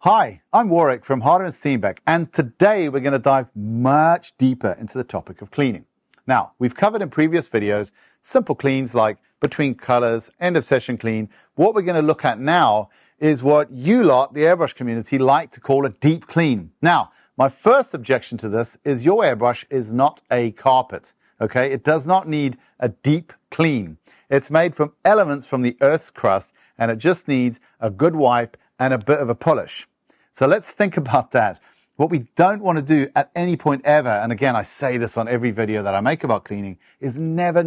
Hi, I'm Warrick from harderandsteenbeck, and today we're going to dive much deeper into the topic of cleaning. Now, we've covered in previous videos simple cleans like between colors, end of session clean. What we're going to look at now is what you lot, the airbrush community, like to call a deep clean. Now, my first objection to this is your airbrush is not a carpet, okay? It does not need a deep clean. It's made from elements from the Earth's crust, and it just needs a good wipe and a bit of a polish. So let's think about that. What we don't want to do at any point ever, and again, I say this on every video that I make about cleaning, is never,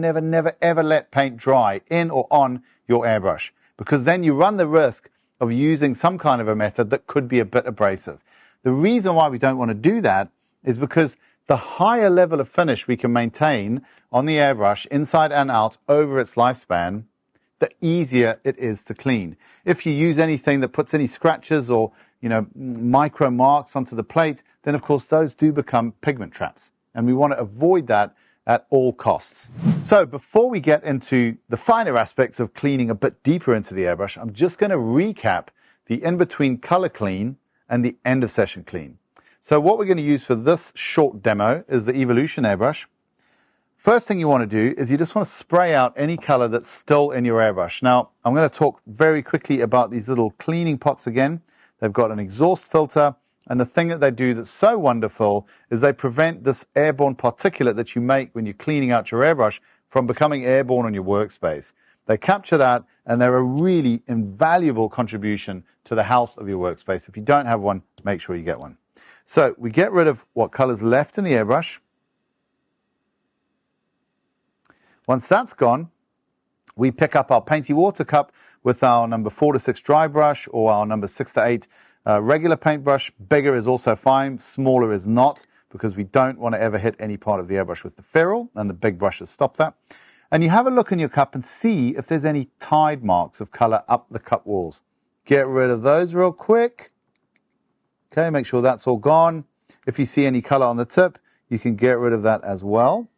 ever let paint dry in or on your airbrush, because then you run the risk of using some kind of a method that could be a bit abrasive. The reason why we don't want to do that is because the higher level of finish we can maintain on the airbrush, inside and out, over its lifespan, the easier it is to clean. If you use anything that puts any scratches or micro marks onto the plate, then of course those do become pigment traps. And we want to avoid that at all costs. So before we get into the finer aspects of cleaning a bit deeper into the airbrush, I'm just going to recap the in-between color clean and the end of session clean. So what we're going to use for this short demo is the Evolution airbrush. First thing you want to do is you just want to spray out any color that's still in your airbrush. Now, I'm going to talk very quickly about these little cleaning pots again. They've got an exhaust filter, and the thing that they do that's so wonderful is they prevent this airborne particulate that you make when you're cleaning out your airbrush from becoming airborne on your workspace. They capture that, and they're a really invaluable contribution to the health of your workspace. If you don't have one, make sure you get one. So we get rid of what color's left in the airbrush. Once that's gone, we pick up our painty water cup with our number 4 to 6 dry brush or our number 6 to 8 regular paintbrush. Bigger is also fine, smaller is not, because we don't want to ever hit any part of the airbrush with the ferrule, and the big brushes stop that. And you have a look in your cup and see if there's any tide marks of color up the cup walls. Get rid of those real quick. Okay, make sure that's all gone. If you see any color on the tip, you can get rid of that as well.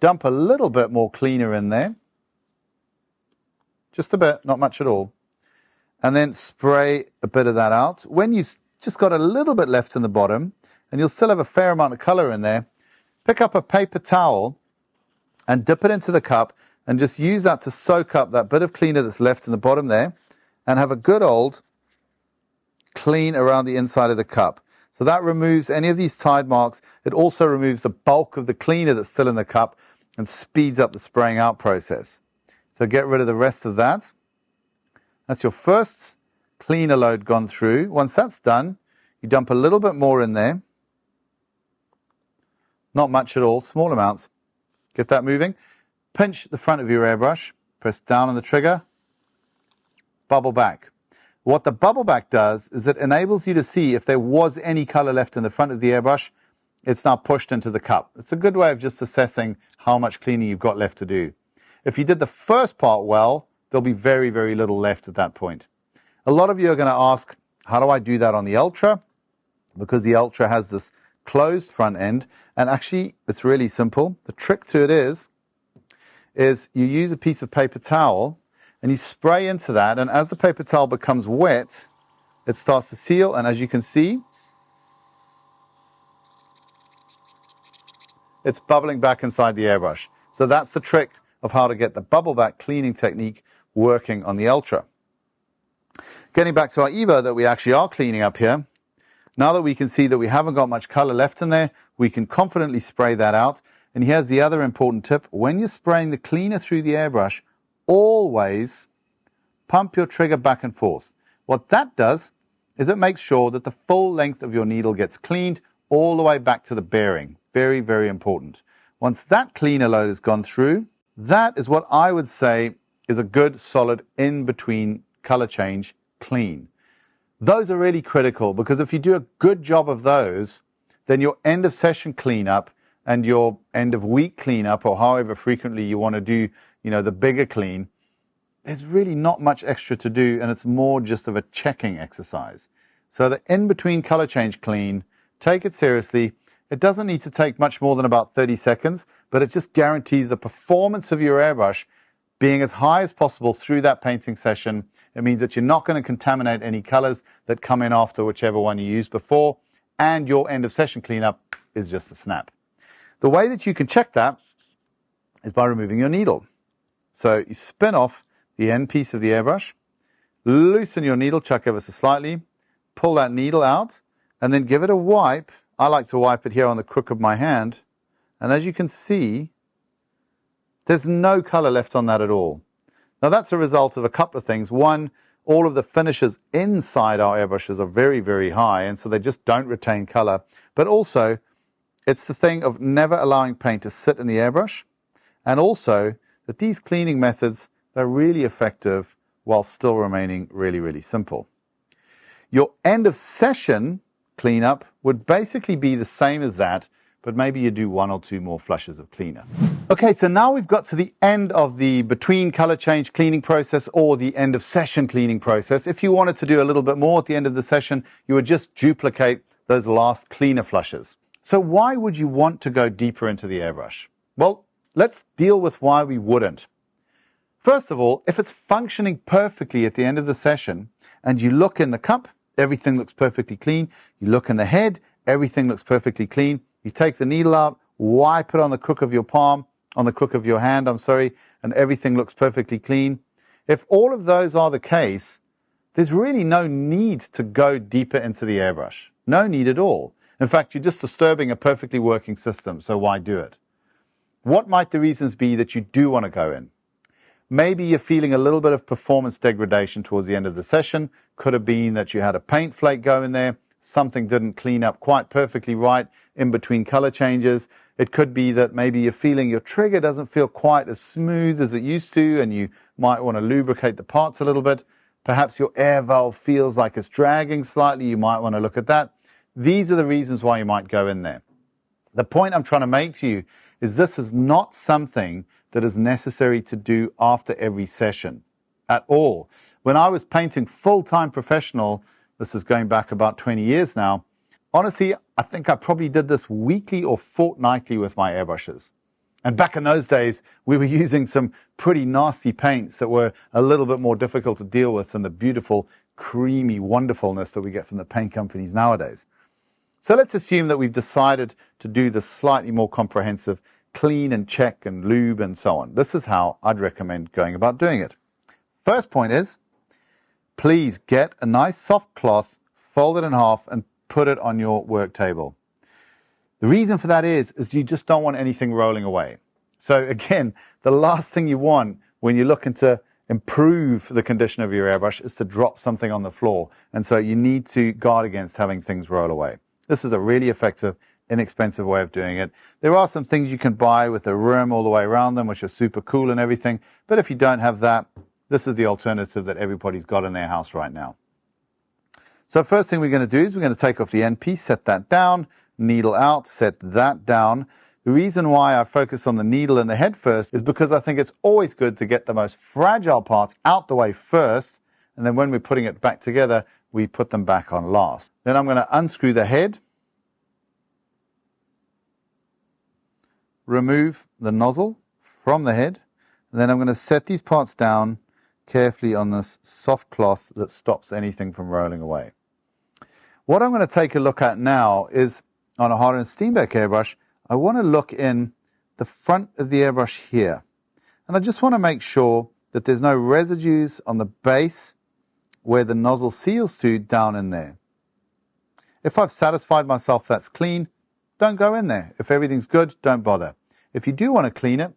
Dump a little bit more cleaner in there. Just a bit, not much at all. And then spray a bit of that out. When you've just got a little bit left in the bottom, and you'll still have a fair amount of color in there, pick up a paper towel and dip it into the cup and just use that to soak up that bit of cleaner that's left in the bottom there, and have a good old clean around the inside of the cup. So that removes any of these tide marks. It also removes the bulk of the cleaner that's still in the cup and speeds up the spraying out process. So get rid of the rest of that. That's your first cleaner load gone through. Once that's done, you dump a little bit more in there. Not much at all, small amounts. Get that moving. Pinch the front of your airbrush. Press down on the trigger. Bubble back. What the bubble back does is it enables you to see if there was any color left in the front of the airbrush. It's now pushed into the cup. It's a good way of just assessing how much cleaning you've got left to do. If you did the first part well, there'll be very, very little left at that point. A lot of you are going to ask, how do I do that on the Ultra? Because the Ultra has this closed front end, and actually it's really simple. The trick to it is you use a piece of paper towel and you spray into that, and as the paper towel becomes wet, it starts to seal, and as you can see, it's bubbling back inside the airbrush. So that's the trick of how to get the bubble back cleaning technique working on the Ultra. Getting back to our Evo that we actually are cleaning up here, now that we can see that we haven't got much color left in there, we can confidently spray that out. And here's the other important tip. When you're spraying the cleaner through the airbrush, always pump your trigger back and forth. What that does is it makes sure that the full length of your needle gets cleaned all the way back to the bearing. Very, very important. Once that cleaner load has gone through, that is what I would say is a good, solid, in-between color change clean. Those are really critical, because if you do a good job of those, then your end of session cleanup and your end of week cleanup, or however frequently you want to do, the bigger clean, there's really not much extra to do, and it's more just of a checking exercise. So the in-between color change clean, take it seriously. It doesn't need to take much more than about 30 seconds, but it just guarantees the performance of your airbrush being as high as possible through that painting session. It means that you're not going to contaminate any colors that come in after whichever one you used before, and your end of session cleanup is just a snap. The way that you can check that is by removing your needle. So you spin off the end piece of the airbrush, loosen your needle chuck ever so slightly, pull that needle out, and then give it a wipe. I like to wipe it here on the crook of my hand, and as you can see, there's no color left on that at all. Now that's a result of a couple of things. One, all of the finishes inside our airbrushes are very, very high, and so they just don't retain color. But also, it's the thing of never allowing paint to sit in the airbrush, and also that these cleaning methods, they're really effective while still remaining really, really simple. Your end of session cleanup would basically be the same as that, but maybe you do 1 or 2 more flushes of cleaner. Okay, so now we've got to the end of the between color change cleaning process or the end of session cleaning process. If you wanted to do a little bit more at the end of the session, you would just duplicate those last cleaner flushes. So why would you want to go deeper into the airbrush? Well, let's deal with why we wouldn't. First of all, if it's functioning perfectly at the end of the session and you look in the cup, everything looks perfectly clean. You look in the head, everything looks perfectly clean. You take the needle out, wipe it on the crook of your palm, on the crook of your hand, and everything looks perfectly clean. If all of those are the case, there's really no need to go deeper into the airbrush. No need at all. In fact, you're just disturbing a perfectly working system, so why do it? What might the reasons be that you do want to go in? Maybe you're feeling a little bit of performance degradation towards the end of the session. Could have been that you had a paint flake go in there, something didn't clean up quite perfectly right in between color changes. It could be that maybe you're feeling your trigger doesn't feel quite as smooth as it used to, and you might want to lubricate the parts a little bit. Perhaps your air valve feels like it's dragging slightly. You might want to look at that. These are the reasons why you might go in there. The point I'm trying to make to you is this is not something that is necessary to do after every session at all. When I was painting full-time professional, this is going back about 20 years now, honestly, I think I probably did this weekly or fortnightly with my airbrushes. And back in those days, we were using some pretty nasty paints that were a little bit more difficult to deal with than the beautiful, creamy wonderfulness that we get from the paint companies nowadays. So let's assume that we've decided to do this slightly more comprehensive clean and check and lube and so on. This is how I'd recommend going about doing it. First point is, please get a nice soft cloth, fold it in half and put it on your work table. The reason for that is you just don't want anything rolling away. So again, the last thing you want when you're looking to improve the condition of your airbrush is to drop something on the floor. And so you need to guard against having things roll away. This is a really effective, inexpensive way of doing it. There are some things you can buy with a rim all the way around them, which are super cool and everything. But if you don't have that, this is the alternative that everybody's got in their house right now. So first thing we're going to do is we're going to take off the end piece, set that down, needle out, set that down. The reason why I focus on the needle and the head first is because I think it's always good to get the most fragile parts out the way first, and then when we're putting it back together, we put them back on last. Then I'm going to unscrew the head, remove the nozzle from the head, and then I'm going to set these parts down carefully on this soft cloth that stops anything from rolling away. What I'm going to take a look at now is on a Harder and Steenbeck airbrush, I want to look in the front of the airbrush here. And I just want to make sure that there's no residues on the base where the nozzle seals to down in there. If I've satisfied myself that's clean, don't go in there. If everything's good, don't bother. If you do want to clean it,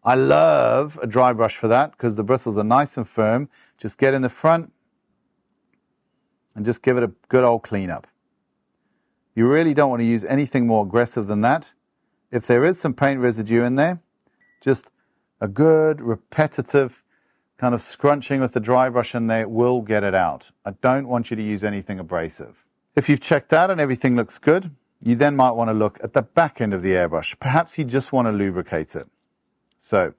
I love a dry brush for that because the bristles are nice and firm. Just get in the front and just give it a good old cleanup. You really don't want to use anything more aggressive than that. If there is some paint residue in there, just a good repetitive kind of scrunching with the dry brush in there will get it out. I don't want you to use anything abrasive. If you've checked that and everything looks good, you then might want to look at the back end of the airbrush. Perhaps you just want to lubricate it. So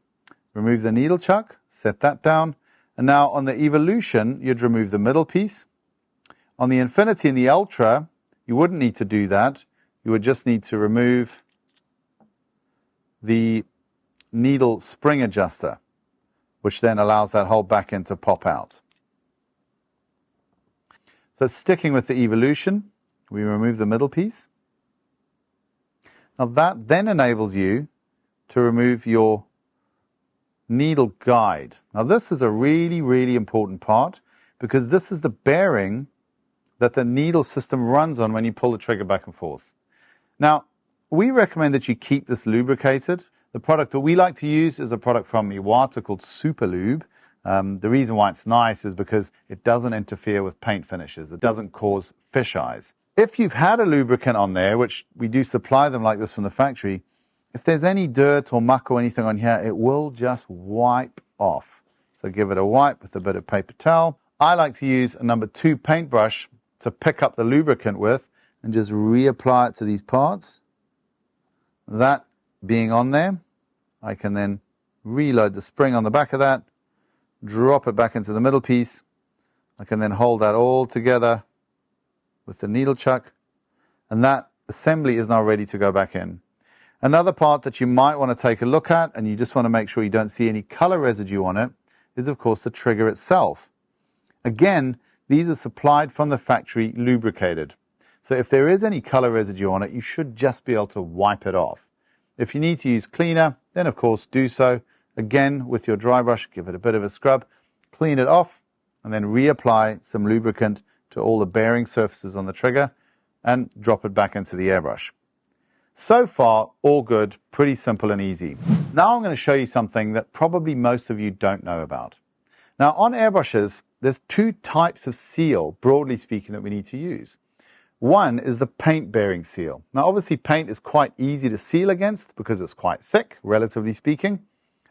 remove the needle chuck, set that down, and now on the Evolution, you'd remove the middle piece. On the Infinity and the Ultra, you wouldn't need to do that. You would just need to remove the needle spring adjuster. which then allows that whole back end to pop out. So sticking with the evolution, we remove the middle piece. Now that then enables you to remove your needle guide. Now this is a really, really important part because this is the bearing that the needle system runs on when you pull the trigger back and forth. Now, we recommend that you keep this lubricated. The product that we like to use is a product from Iwata called Super Lube. The reason why it's nice is because it doesn't interfere with paint finishes. It doesn't cause fish eyes. If you've had a lubricant on there, which we do supply them like this from the factory, if there's any dirt or muck or anything on here, it will just wipe off. So give it a wipe with a bit of paper towel. I like to use a number 2 paintbrush to pick up the lubricant with and just reapply it to these parts. That being on there, I can then reload the spring on the back of that, drop it back into the middle piece. I can then hold that all together with the needle chuck, and that assembly is now ready to go back in. Another part that you might want to take a look at, and you just want to make sure you don't see any color residue on it, is of course the trigger itself. Again, these are supplied from the factory lubricated. So if there is any color residue on it, you should just be able to wipe it off. If you need to use cleaner, then of course do so. Again, with your dry brush, give it a bit of a scrub, clean it off, and then reapply some lubricant to all the bearing surfaces on the trigger and drop it back into the airbrush. So far, all good, pretty simple and easy. Now I'm going to show you something that probably most of you don't know about. Now on airbrushes, there's 2 types of seal, broadly speaking, that we need to use. One is the paint bearing seal. Now obviously paint is quite easy to seal against because it's quite thick, relatively speaking.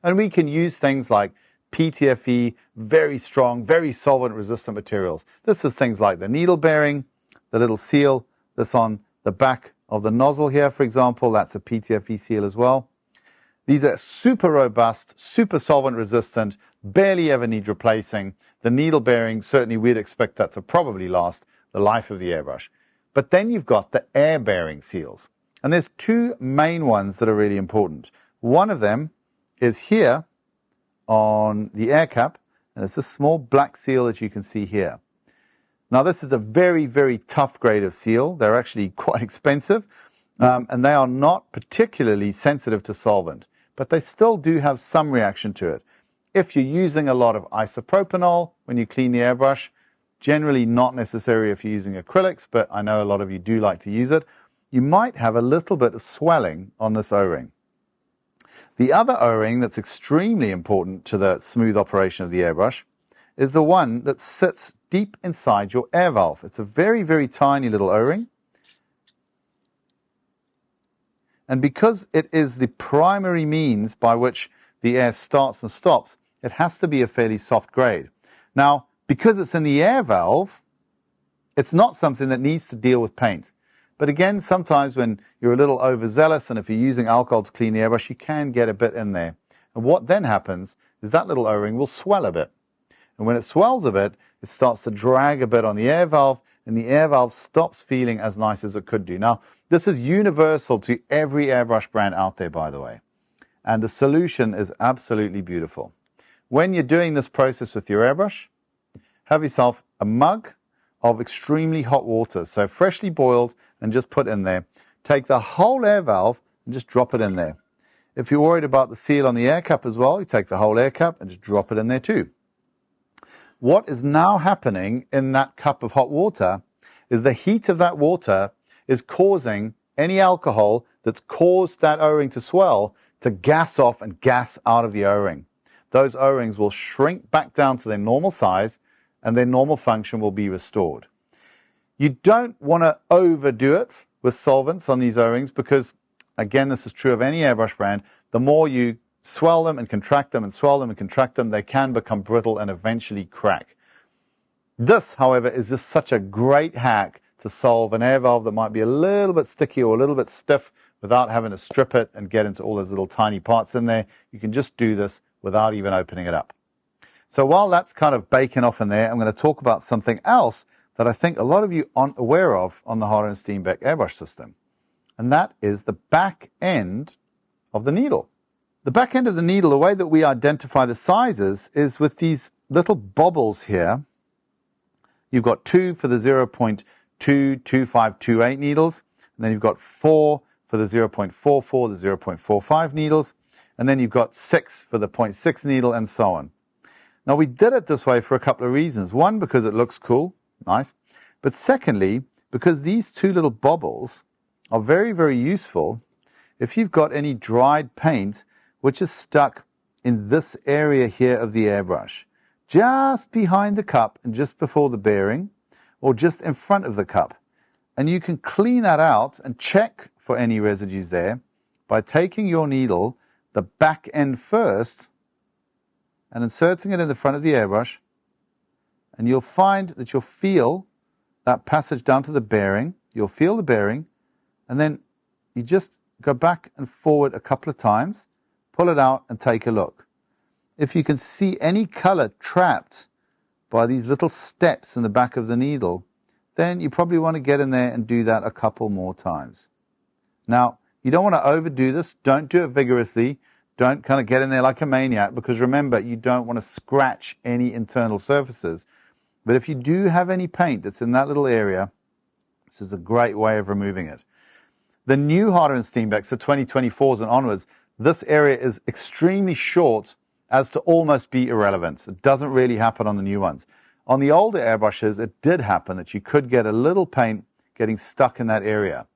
And we can use things like PTFE, very strong, very solvent resistant materials. This is things like the needle bearing, the little seal that's on the back of the nozzle here, for example. That's a PTFE seal as well. These are super robust, super solvent resistant, barely ever need replacing. The needle bearing, certainly we'd expect that to probably last the life of the airbrush. But then you've got the air bearing seals. And there's 2 main ones that are really important. One of them is here on the air cap, and it's a small black seal that you can see here. Now this is a very, very tough grade of seal. They're actually quite expensive, and they are not particularly sensitive to solvent, but they still do have some reaction to it. If you're using a lot of isopropanol when you clean the airbrush, generally not necessary if you're using acrylics, but I know a lot of you do like to use it, you might have a little bit of swelling on this O-ring. The other O-ring that's extremely important to the smooth operation of the airbrush is the one that sits deep inside your air valve. It's a very, very tiny little O-ring. And because it is the primary means by which the air starts and stops, it has to be a fairly soft grade. Now, because it's in the air valve, it's not something that needs to deal with paint. But again, sometimes when you're a little overzealous and if you're using alcohol to clean the airbrush, you can get a bit in there. And what then happens is that little O-ring will swell a bit. And when it swells a bit, it starts to drag a bit on the air valve, and the air valve stops feeling as nice as it could do. Now, this is universal to every airbrush brand out there, by the way. And the solution is absolutely beautiful. When you're doing this process with your airbrush, have yourself a mug of extremely hot water, so freshly boiled, and just put in there. Take the whole air valve and just drop it in there. If you're worried about the seal on the air cap as well, you take the whole air cap and just drop it in there too. What is now happening in that cup of hot water is the heat of that water is causing any alcohol that's caused that O-ring to swell to gas off and gas out of the O-ring. Those O-rings will shrink back down to their normal size and their normal function will be restored. You don't want to overdo it with solvents on these O-rings because, again, this is true of any airbrush brand, the more you swell them and contract them and swell them and contract them, they can become brittle and eventually crack. This, however, is just such a great hack to solve an air valve that might be a little bit sticky or a little bit stiff without having to strip it and get into all those little tiny parts in there. You can just do this without even opening it up. So while that's kind of baking off in there, I'm going to talk about something else that I think a lot of you aren't aware of on the Harder and Steenbeck airbrush system. And that is the back end of the needle. The back end of the needle, the way that we identify the sizes is with these little bobbles here. You've got 2 for the 0.22528 needles, and then you've got 4 for the 0.44, the 0.45 needles, and then you've got 6 for the 0.6 needle, and so on. Now, we did it this way for a couple of reasons. One, because it looks cool, nice. But secondly, because these two little bobbles are very, very useful if you've got any dried paint which is stuck in this area here of the airbrush, just behind the cup and just before the bearing, or just in front of the cup. And you can clean that out and check for any residues there by taking your needle, the back end first, and inserting it in the front of the airbrush, and you'll find that you'll feel that passage down to the bearing, you'll feel the bearing, and then you just go back and forward a couple of times, pull it out and take a look. If you can see any color trapped by these little steps in the back of the needle, then you probably want to get in there and do that a couple more times. Now, you don't want to overdo this. Don't do it vigorously. Don't kind of get in there like a maniac, because remember, you don't want to scratch any internal surfaces. But if you do have any paint that's in that little area, this is a great way of removing it. The new Harder and Steenbeck, so 2024s and onwards, this area is extremely short as to almost be irrelevant. It doesn't really happen on the new ones. On the older airbrushes, it did happen that you could get a little paint getting stuck in that area.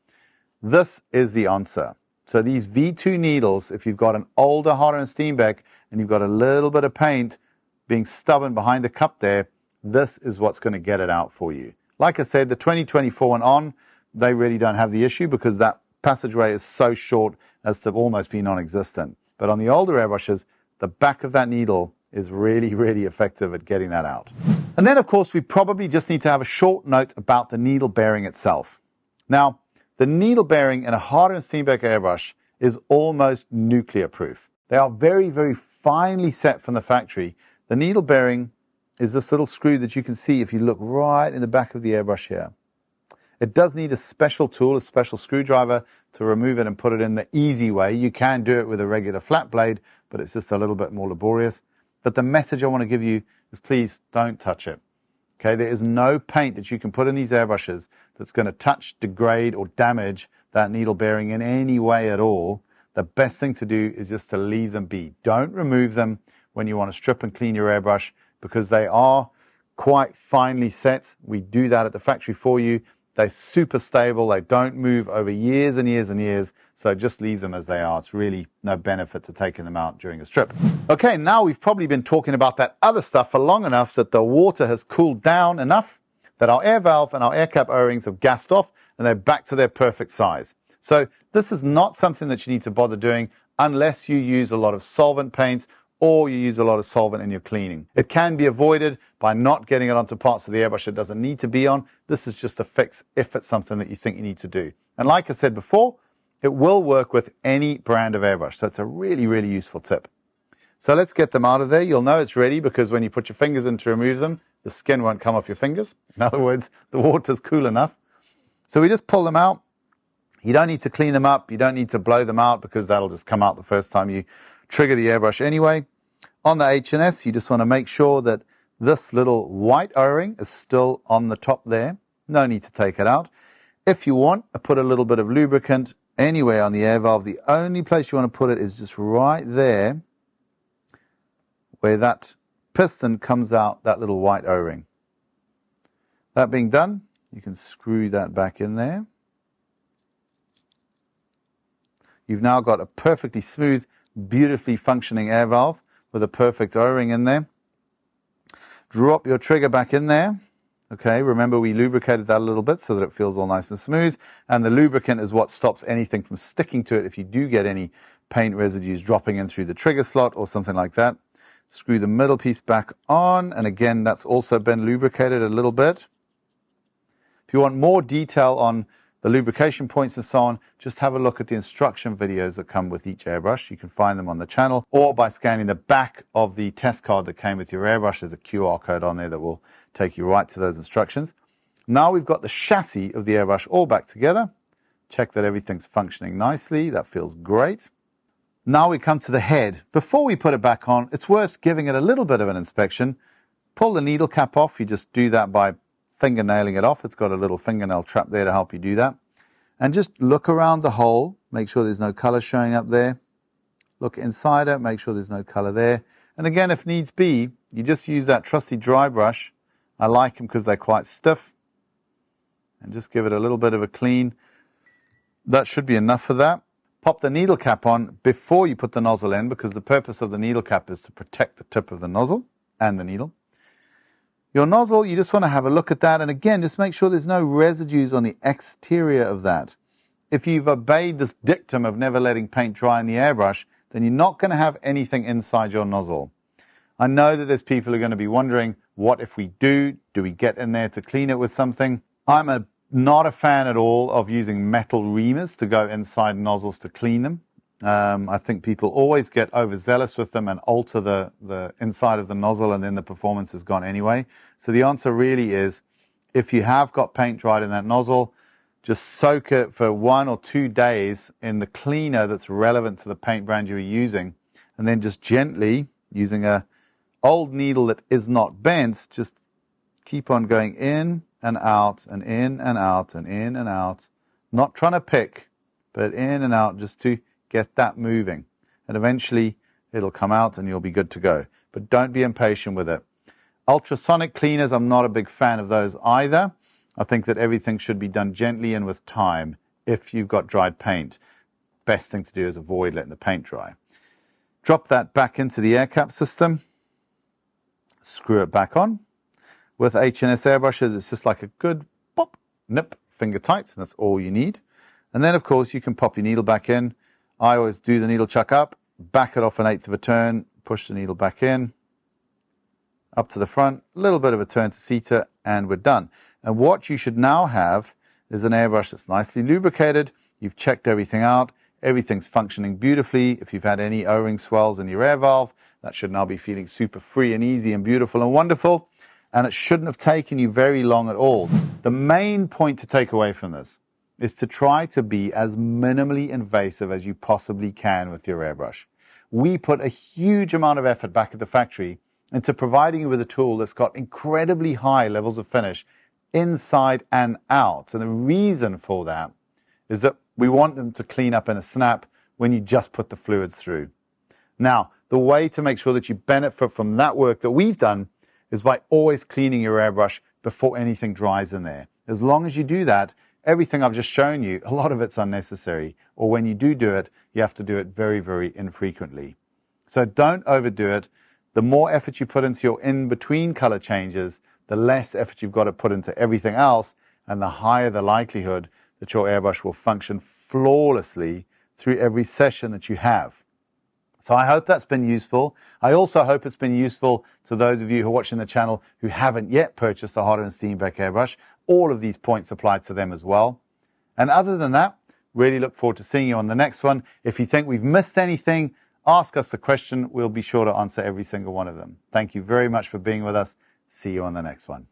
This is the answer. So these V2 needles, if you've got an older Harder and Steenbeck and you've got a little bit of paint being stubborn behind the cup there, this is what's going to get it out for you. Like I said, the 2024 and on, they really don't have the issue because that passageway is so short as to almost be non-existent. But on the older airbrushes, the back of that needle is really, really effective at getting that out. And then, of course, we probably just need to have a short note about the needle bearing itself. Now, the needle bearing in a Harder and Steenbeck airbrush is almost nuclear proof. They are very, very finely set from the factory. The needle bearing is this little screw that you can see if you look right in the back of the airbrush here. It does need a special tool, a special screwdriver to remove it and put it in the easy way. You can do it with a regular flat blade, but it's just a little bit more laborious. But the message I want to give you is please don't touch it. Okay, there is no paint that you can put in these airbrushes that's going to touch, degrade, or damage that needle bearing in any way at all. The best thing to do is just to leave them be. Don't remove them when you want to strip and clean your airbrush because they are quite finely set. We do that at the factory for you. They're super stable. They don't move over years and years and years. So just leave them as they are. It's really no benefit to taking them out during a strip. Okay, now we've probably been talking about that other stuff for long enough that the water has cooled down enough that our air valve and our air cap O-rings have gassed off and they're back to their perfect size. So this is not something that you need to bother doing unless you use a lot of solvent paints or you use a lot of solvent in your cleaning. It can be avoided by not getting it onto parts of the airbrush it doesn't need to be on. This is just a fix if it's something that you think you need to do. And like I said before, it will work with any brand of airbrush. So it's a really, really useful tip. So let's get them out of there. You'll know it's ready because when you put your fingers in to remove them, the skin won't come off your fingers. In other words, the water's cool enough. So we just pull them out. You don't need to clean them up. You don't need to blow them out because that'll just come out the first time you trigger the airbrush anyway. On the H&S, you just want to make sure that this little white O-ring is still on the top there. No need to take it out. If you want, put a little bit of lubricant anywhere on the air valve. The only place you want to put it is just right there where that piston comes out, that little white O-ring. That being done, you can screw that back in there. You've now got a perfectly smooth, beautifully functioning air valve with a perfect O-ring in there. Drop your trigger back in there. Okay, remember we lubricated that a little bit so that it feels all nice and smooth. And the lubricant is what stops anything from sticking to it if you do get any paint residues dropping in through the trigger slot or something like that. Screw the middle piece back on. And again, that's also been lubricated a little bit. If you want more detail on the lubrication points and so on, just have a look at the instruction videos that come with each airbrush. You can find them on the channel or by scanning the back of the test card that came with your airbrush. There's a QR code on there that will take you right to those instructions. Now we've got the chassis of the airbrush all back together. Check that everything's functioning nicely. That feels great. Now we come to the head. Before we put it back on, it's worth giving it a little bit of an inspection. Pull the needle cap off. You just do that by fingernailing it off. It's got a little fingernail trap there to help you do that. And just look around the hole. Make sure there's no color showing up there. Look inside it. Make sure there's no color there. And again, if needs be, you just use that trusty dry brush. I like them because they're quite stiff. And just give it a little bit of a clean. That should be enough for that. Pop the needle cap on before you put the nozzle in, because the purpose of the needle cap is to protect the tip of the nozzle and the needle. Your nozzle, you just want to have a look at that. And again, just make sure there's no residues on the exterior of that. If you've obeyed this dictum of never letting paint dry in the airbrush, then you're not going to have anything inside your nozzle. I know that there's people who are going to be wondering, what if we do? Do we get in there to clean it with something? I'm not a fan at all of using metal reamers to go inside nozzles to clean them. I think people always get overzealous with them and alter the inside of the nozzle, and then the performance is gone anyway. So the answer really is, if you have got paint dried in that nozzle, just soak it for 1 or 2 days in the cleaner that's relevant to the paint brand you're using, and then just gently, using a old needle that is not bent, just keep on going in and out and in and out and in and out, not trying to pick, but in and out, just to get that moving. And eventually it'll come out and you'll be good to go. But don't be impatient with it. Ultrasonic cleaners, I'm not a big fan of those either. I think that everything should be done gently and with time if you've got dried paint. Best thing to do is avoid letting the paint dry. Drop that back into the air cap system. Screw it back on. With H&S airbrushes, it's just like a good pop, nip, finger tight, and that's all you need. And then, of course, you can pop your needle back in. I always do the needle chuck up, back it off 1/8 of a turn, push the needle back in, up to the front, a little bit of a turn to center, and we're done. And what you should now have is an airbrush that's nicely lubricated. You've checked everything out. Everything's functioning beautifully. If you've had any O-ring swells in your air valve, that should now be feeling super free and easy and beautiful and wonderful. And it shouldn't have taken you very long at all. The main point to take away from this is to try to be as minimally invasive as you possibly can with your airbrush. We put a huge amount of effort back at the factory into providing you with a tool that's got incredibly high levels of finish inside and out. And the reason for that is that we want them to clean up in a snap when you just put the fluids through. Now, the way to make sure that you benefit from that work that we've done is by always cleaning your airbrush before anything dries in there. As long as you do that, everything I've just shown you, a lot of it's unnecessary. Or when you do it, you have to do it very, very infrequently. So don't overdo it. The more effort you put into your in-between color changes, the less effort you've got to put into everything else, and the higher the likelihood that your airbrush will function flawlessly through every session that you have. So I hope that's been useful. I also hope it's been useful to those of you who are watching the channel who haven't yet purchased the Harder and Steenbeck airbrush. All of these points apply to them as well. And other than that, really look forward to seeing you on the next one. If you think we've missed anything, ask us the question. We'll be sure to answer every single one of them. Thank you very much for being with us. See you on the next one.